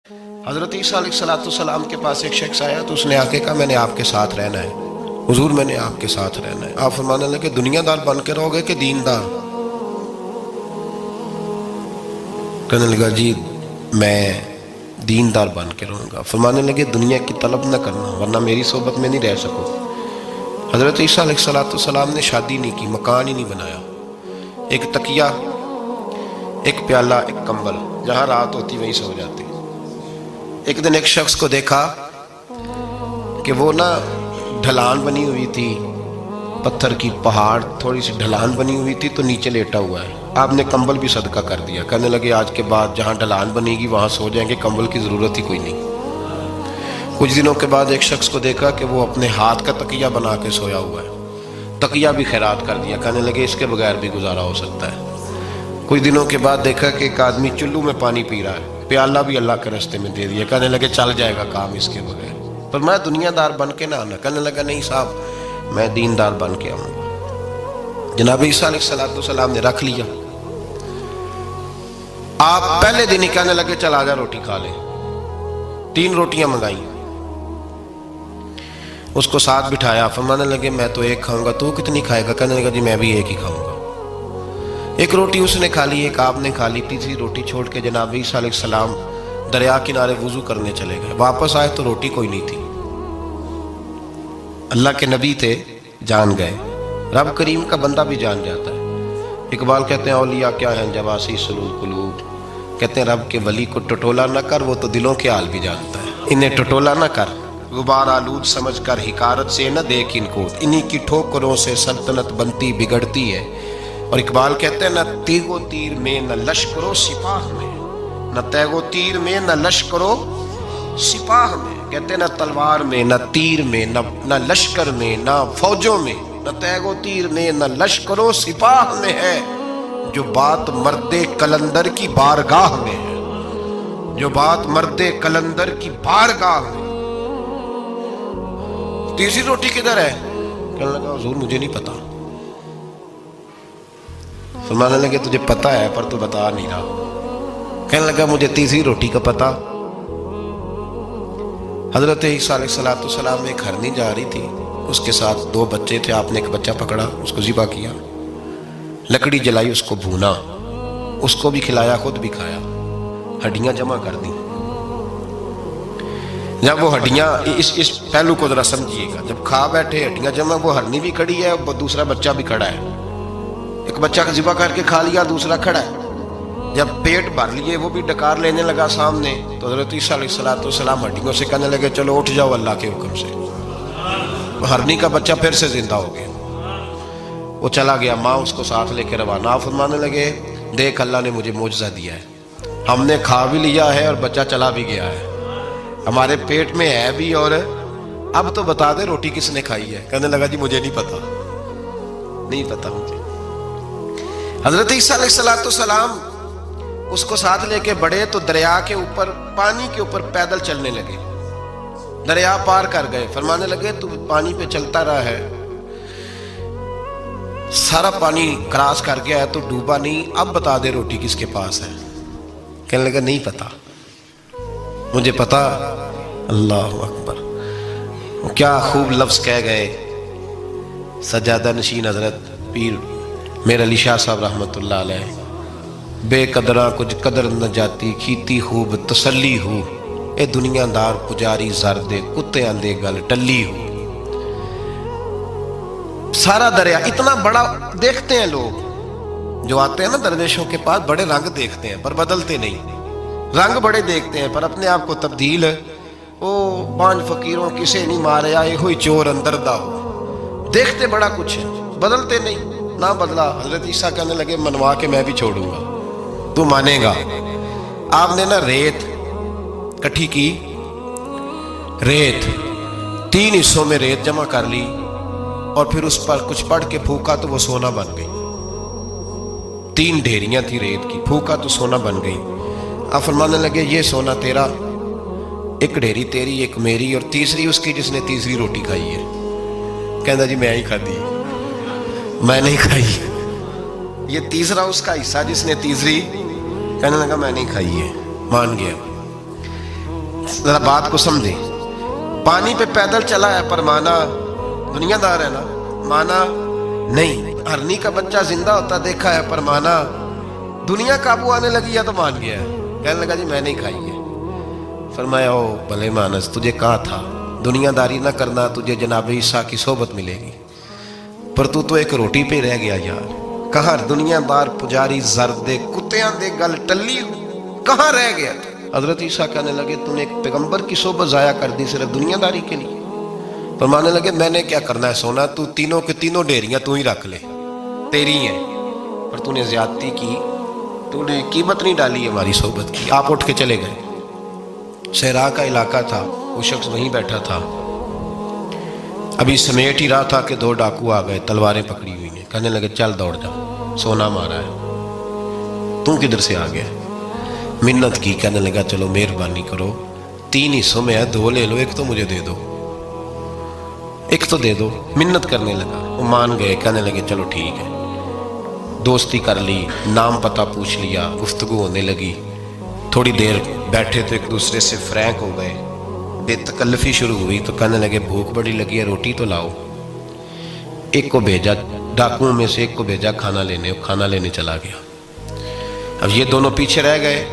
حضرت عیسیٰ علیہ السلام کے پاس ایک شخص آیا تو اس نے آ کے کہا میں نے آپ کے ساتھ رہنا ہے حضور، میں نے آپ کے ساتھ رہنا ہے۔ آپ فرمانے لگے دنیا دار بن کے رہو گے کہ دیندار؟ کہنے لگا جی میں دیندار بن کے رہوں گا۔ فرمانے لگے دنیا کی طلب نہ کرنا ورنہ میری صحبت میں نہیں رہ سکو۔ حضرت عیسیٰ علیہ السلام نے شادی نہیں کی، مکان ہی نہیں بنایا، ایک تکیہ، ایک پیالہ، ایک کمبل، جہاں رات ہوتی وہیں سو جاتے۔ ایک دن ایک شخص کو دیکھا کہ وہ ڈھلان بنی ہوئی تھی، پتھر کی پہاڑ تھوڑی سی ڈھلان بنی ہوئی تھی تو نیچے لیٹا ہوا ہے۔ آپ نے کمبل بھی صدقہ کر دیا، کہنے لگے آج کے بعد جہاں ڈھلان بنے گی وہاں سو جائیں گے، کمبل کی ضرورت ہی کوئی نہیں۔ کچھ دنوں کے بعد ایک شخص کو دیکھا کہ وہ اپنے ہاتھ کا تکیہ بنا کے سویا ہوا ہے، تکیہ بھی خیرات کر دیا، کہنے لگے اس کے بغیر بھی گزارا ہو سکتا ہے۔ کچھ دنوں کے بعد دیکھا کہ ایک آدمی چلو میں پانی پی رہا ہے، پیالہ بھی اللہ کے راستے میں دے دیا، کہنے لگے چل جائے گا کام اس کے بغیر۔ پر میں دنیا دار بن کے نہ آنا، کہنے لگا نہیں صاحب میں دیندار بن کے آؤں گا۔ جناب عیسیٰ علیہ السلام نے رکھ لیا۔ آپ پہلے دن ہی کہنے لگے چل آجا روٹی کھا لے۔ 3 روٹیاں منگائیں، اس کو ساتھ بٹھایا، فرمانے لگے میں تو ایک کھاؤں گا، تو کتنی کھائے گا؟ کہنے لگا جی میں بھی ایک ہی کھاؤں گا۔ ایک روٹی اس نے کھا لی، ایک آپ نے کھا لی، تیسری روٹی چھوڑ کے جناب عیسیٰ علیہ السلام دریا کنارے وضو کرنے چلے گئے۔ واپس آئے تو روٹی کوئی نہیں تھی۔ اللہ کے نبی تھے، جان گئے۔ رب کریم کا بندہ بھی جان جاتا ہے۔ اقبال کہتے ہیں اولیاء کیا ہیں جواسی سلول قلوب، کہتے ہیں رب کے ولی کو ٹٹولا نہ کر، وہ تو دلوں کے حال بھی جانتا ہے۔ انہیں ٹٹولا نہ کر، غبار آلود سمجھ کر حکارت سے نہ دیکھ ان کو، انہی کی ٹھوکروں سے سلطنت بنتی بگڑتی ہے۔ اور اقبال کہتے ہیں نہ تیغ و تیر میں نہ لشکر و سپاہ میں، نہ تیغ و تیر میں نہ لشکر و سپاہ میں، کہتے ہیں نہ تلوار میں نہ تیر میں نہ لشکر میں نہ فوجوں میں، نہ تیغ و تیر میں نہ لشکر و سپاہ میں ہے جو بات مرد قلندر کی بارگاہ میں ہے، جو بات مرد قلندر کی بارگاہ میں۔ تیسری روٹی کدھر ہے؟ کہنے لگا حضور مجھے نہیں پتا۔ فرمانے لگے تجھے پتا ہے پر تو بتا نہیں رہا۔ کہنے لگا مجھے تیسری روٹی کا پتا۔ حضرت عیسیٰ علیہ السلام میں ایک ہرنی جا رہی تھی، اس کے ساتھ 2 بچے تھے، آپ نے ایک بچہ پکڑا، اس کو ذبح کیا، لکڑی جلائی، اس کو بھونا، اس کو بھی کھلایا، خود بھی کھایا، ہڈیاں جمع کر دی۔ جب وہ ہڈیاں اس پہلو کو ذرا سمجھیے گا، جب کھا بیٹھے ہڈیاں جمع، وہ ہرنی بھی کھڑی ہے، دوسرا بچہ بھی کھڑا ہے، ایک بچہ کا ذبح کر کے کھا لیا، دوسرا کھڑا ہے۔ جب پیٹ بھر لیے وہ بھی ڈکار لینے لگا سامنے، تو حضرت عیسیٰ علیہ السلام ہڈیوں سے کہنے لگے چلو اٹھ جاؤ اللہ کے حکم سے۔ ہرنی کا بچہ پھر سے زندہ ہو گیا، وہ چلا گیا، ماں اس کو ساتھ لے کے روانہ۔ فرمانے لگے دیکھ اللہ نے مجھے معجزہ دیا ہے، ہم نے کھا بھی لیا ہے اور بچہ چلا بھی گیا ہے، ہمارے پیٹ میں ہے بھی، اور اب تو بتا دے روٹی کس نے کھائی ہے؟ کہنے لگا جی مجھے نہیں پتا، نہیں پتا مجھے۔ حضرت عیسیٰ علیہ السلام اس کو ساتھ لے کے بڑھے تو دریا کے اوپر، پانی کے اوپر پیدل چلنے لگے، دریا پار کر گئے۔ فرمانے لگے تو پانی پہ چلتا رہا ہے، سارا پانی کراس کر گیا ہے تو ڈوبا نہیں، اب بتا دے روٹی کس کے پاس ہے؟ کہنے لگا نہیں پتا، مجھے پتا۔ اللہ اکبر، کیا خوب لفظ کہہ گئے سجادہ نشین حضرت پیر میر علی شاہ صاحب رحمت اللہ علیہ، بے قدراں کچھ قدر نہ جاتی، کھیتی خوب تسلی ہو، اے دنیا دار پجاری زردے کتے آندے گل ٹلی ہو۔ سارا دریا اتنا بڑا دیکھتے ہیں لوگ جو آتے ہیں نا درویشوں کے پاس، بڑے رنگ دیکھتے ہیں پر بدلتے نہیں، رنگ بڑے دیکھتے ہیں پر اپنے آپ کو تبدیل، او 5 فقیروں کسے نہیں مارے آئے ہوئی چور اندر دا ہو، دیکھتے بڑا کچھ ہے بدلتے نہیں۔ نہ بدلا، حضرت عیسیٰ کہنے لگے منوا کے میں بھی چھوڑوں گا، تو مانے گا۔ آپ نے ریت کٹھی کی، ریت 3 حصوں میں ریت جمع کر لی اور پھر اس پر کچھ پڑھ کے پھونکا تو وہ سونا بن گئی۔ 3 ڈھیریاں تھی ریت کی، پھونکا تو سونا بن گئی۔ آپ فرمانے لگے یہ سونا تیرا، ایک ڈھیری تیری، ایک میری، اور تیسری اس کی جس نے تیسری روٹی کھائی ہے۔ کہنا جی میں ہی کھاتی، میں نہیں کھائی، یہ تیسرا اس کا حصہ جس نے تیسری، کہنے لگا میں نہیں کھائی ہے، مان گیا۔ ذرا بات کو سمجھے. پانی پہ پیدل چلا ہے پر مانا دنیا دار ہے نا, مانا نہیں. ہرنی کا بچہ زندہ ہوتا دیکھا ہے پر مانا دنیا قابو آنے لگی ہے تو مان گیا ہے. کہنے لگا جی میں نہیں کھائی ہے. فرمایا او بھلے مانس, تجھے کہا تھا دنیا داری نہ کرنا, تجھے جناب عیسیٰ کی صحبت ملے گی, پر تو ایک روٹی پہ رہ گیا یار. کہاں دنیا دار پجاری زرد کتیاں دے گل ٹلی, کہاں رہ گیا. حضرت عیسیٰ کہنے لگے تم نے ایک پیغمبر کی صحبت ضائع کر دی صرف دنیا داری کے لیے. فرمانے لگے میں نے کیا کرنا ہے سونا, تو تینوں کے تینوں ڈیریاں تو ہی رکھ لے, تیری ہیں, پر تو نے زیادتی کی, تو نے قیمت نہیں ڈالی ہماری صحبت کی. آپ اٹھ کے چلے گئے. صحرا کا علاقہ تھا, وہ شخص وہیں بیٹھا تھا, ابھی سمیٹ ہی رہا تھا کہ دو ڈاکو آ گئے, تلواریں پکڑی ہوئی ہیں. کہنے لگے چل دوڑ جا, سونا مارا ہے, تو کدھر سے آ گیا. منت کی, کہنے لگا چلو مہربانی کرو, 3 حصوں میں ہے, 2 لے لو, ایک تو مجھے دے دو, ایک تو دے دو. منت کرنے لگا, وہ مان گئے. کہنے لگے چلو ٹھیک ہے. دوستی کر لی, نام پتہ پوچھ لیا, گفتگو ہونے لگی. تھوڑی دیر بیٹھے تو ایک دوسرے سے فرینک ہو گئے, بے تکلفی شروع ہوئی. تو کہنے لگے بھوک بڑی لگی ہے, روٹی تو لاؤ. ایک کو بھیجا, ڈاکوؤں میں سے ایک کو بھیجا کھانا لینے, کھانا لینے چلا گیا. اب یہ دونوں پیچھے رہ گئے,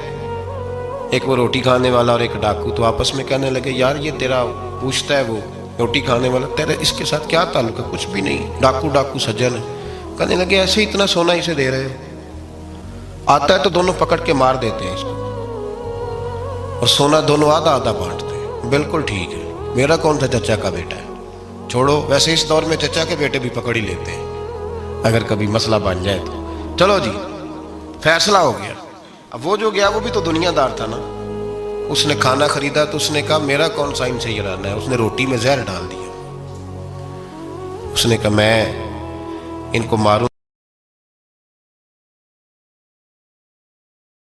ایک وہ روٹی کھانے والا اور ایک ڈاکو. تو آپس میں کہنے لگے یار یہ تیرا پوچھتا ہے وہ روٹی کھانے والا, تیرا اس کے ساتھ کیا تعلق ہے. کچھ بھی نہیں, ڈاکو سجن ہے. کہنے لگے ایسے ہی اتنا سونا اسے دے رہے ہو, آتا ہے تو دونوں پکڑ کے مار دیتے ہیں اس کو, اور سونا دونوں آدھا آدھا بانٹتے ہیں. بالکل ٹھیک ہے, میرا کون تھا, چچا کا بیٹا ہے, چھوڑو. ویسے اس دور میں چچا کے بیٹے بھی پکڑ ہی لیتے ہیں اگر کبھی مسئلہ بن جائے تو. چلو جی فیصلہ ہو گیا. اب وہ جو گیا وہ بھی تو دنیا دار تھا نا, اس نے کھانا خریدا تو اس نے کہا میرا کون سا ان سے یہ رہنا ہے. اس نے روٹی میں زہر ڈال دیا. اس نے کہا میں ان کو ماروں